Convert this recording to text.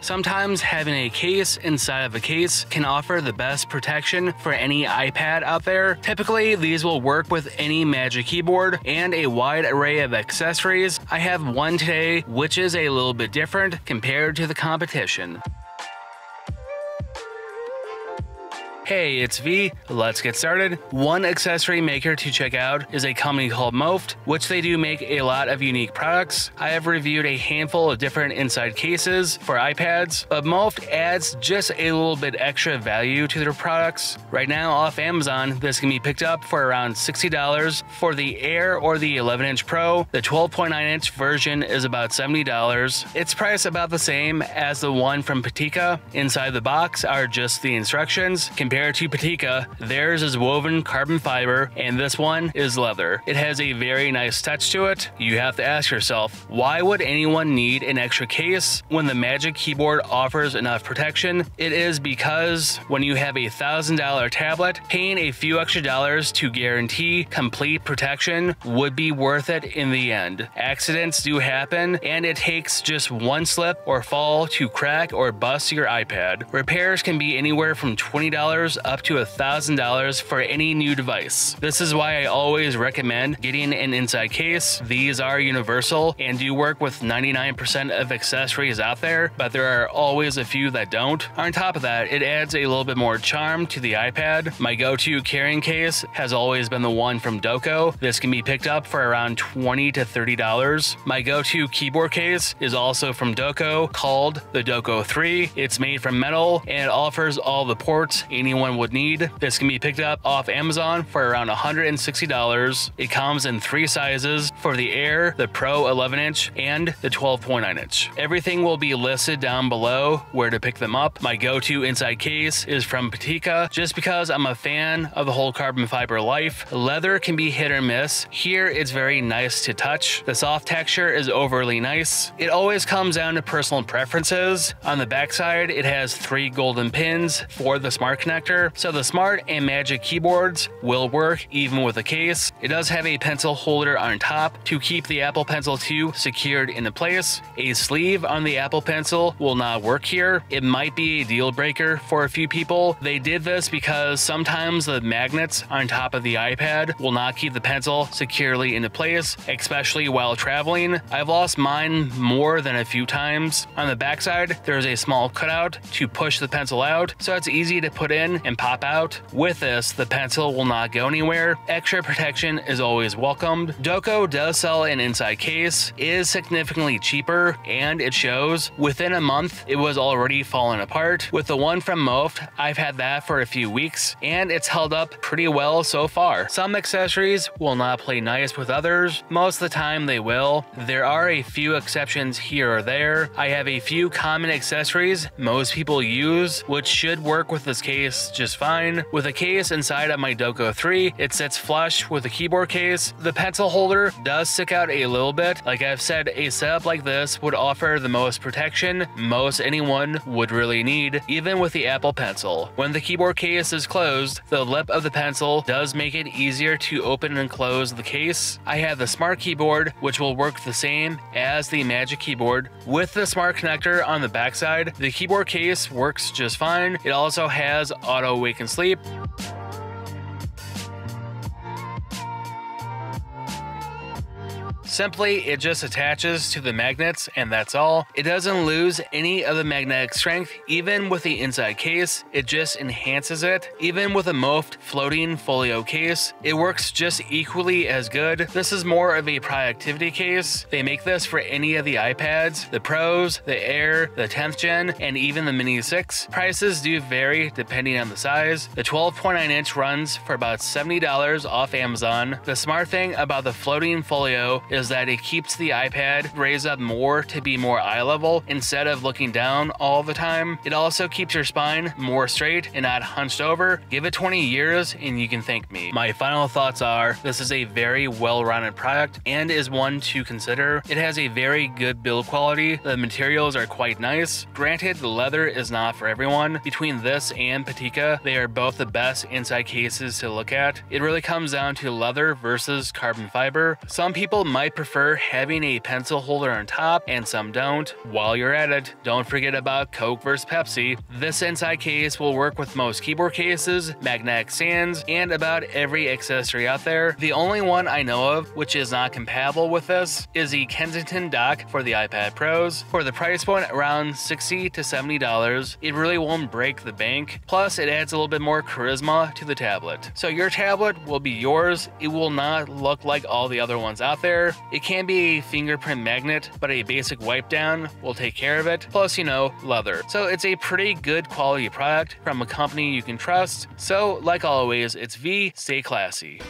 Sometimes having a case inside of a case can offer the best protection for any iPad out there. Typically, these will work with any Magic Keyboard and a wide array of accessories. I have one today, which is a little bit different compared to the competition. Hey, it's V. Let's get started. One accessory maker to check out is a company called MOFT, which they do make a lot of unique products. I have reviewed a handful of different inside cases for iPads, but MOFT adds just a little bit extra value to their products. Right now off Amazon, this can be picked up for around $60 for the Air or the 11-inch Pro. The 12.9-inch version is about $70. It's priced about the same as the one from Patika. Inside the box are just the instructions. Compared to Patika, theirs is woven carbon fiber and this one is leather. It has a very nice touch to it. You have to ask yourself, why would anyone need an extra case when the Magic Keyboard offers enough protection? It is because when you have a $1,000 tablet, paying a few extra dollars to guarantee complete protection would be worth it in the end. Accidents do happen and it takes just one slip or fall to crack or bust your iPad. Repairs can be anywhere from $20 up to $1,000 for any new device. This is why I always recommend getting an inside case. These are universal and do work with 99% of accessories out there, but there are always a few that don't. On top of that, it adds a little bit more charm to the iPad. My go-to carrying case has always been the one from Doko. This can be picked up for around $20 to $30. My go-to keyboard case is also from Doko, called the Doko 3. It's made from metal and it offers all the ports anyone would need. This can be picked up off Amazon for around $160. It comes in 3 sizes for the Air, the Pro 11-inch, and the 12.9-inch. Everything will be listed down below where to pick them up. My go-to inside case is from Patika, just because I'm a fan of the whole carbon fiber life. Leather can be hit or miss. Here, it's very nice to touch. The soft texture is overly nice. It always comes down to personal preferences. On the backside, it has 3 golden pins for the smart connector, so the Smart and Magic keyboards will work even with a case. It does have a pencil holder on top to keep the Apple Pencil 2 secured into place. A sleeve on the Apple Pencil will not work here. It might be a deal breaker for a few people. They did this because sometimes the magnets on top of the iPad will not keep the pencil securely into place, especially while traveling. I've lost mine more than a few times. On the backside, there's a small cutout to push the pencil out, so it's easy to put in and pop out. With this, the pencil will not go anywhere. Extra protection is always welcomed. Doko does sell an inside case, is significantly cheaper, and it shows. Within a month, it was already falling apart. With the one from MOFT, I've had that for a few weeks, and it's held up pretty well so far. Some accessories will not play nice with others. Most of the time they will. There are a few exceptions here or there. I have a few common accessories most people use, which should work with this case just fine. With a case inside of my Doko 3, it sits flush with the keyboard case. The pencil holder does stick out a little bit. Like I've said, a setup like this would offer the most protection most anyone would really need, even with the Apple Pencil. When the keyboard case is closed, the lip of the pencil does make it easier to open and close the case. I have the Smart Keyboard, which will work the same as the Magic Keyboard. With the Smart Connector on the backside, the keyboard case works just fine. It also has auto wake and sleep. Simply, it just attaches to the magnets and that's all. It doesn't lose any of the magnetic strength. Even with the inside case, it just enhances it. Even with a MOFT floating folio case, it works just equally as good. This is more of a productivity case. They make this for any of the iPads, the Pros, the Air, the 10th gen, and even the Mini 6. Prices do vary depending on the size. The 12.9-inch runs for about $70 off Amazon. The smart thing about the floating folio is that it keeps the iPad raised up more to be more eye level instead of looking down all the time. It also keeps your spine more straight and not hunched over. Give it 20 years and you can thank me. My final thoughts are, this is a very well-rounded product and is one to consider. It has a very good build quality. The materials are quite nice. Granted, the leather is not for everyone. Between this and Patika, they are both the best inside cases to look at. It really comes down to leather versus carbon fiber. Some people might might prefer having a pencil holder on top and some don't. While you're at it, don't forget about Coke vs Pepsi. This inside case will work with most keyboard cases, magnetic stands, and about every accessory out there. The only one I know of which is not compatible with this is the Kensington dock for the iPad Pros. For the price point around $60 to $70, it really won't break the bank. Plus, it adds a little bit more charisma to the tablet. So your tablet will be yours. It will not look like all the other ones out there. It can be a fingerprint magnet, but a basic wipe down will take care of it. Plus, leather. So it's a pretty good quality product from a company you can trust. So like always, it's V, stay classy.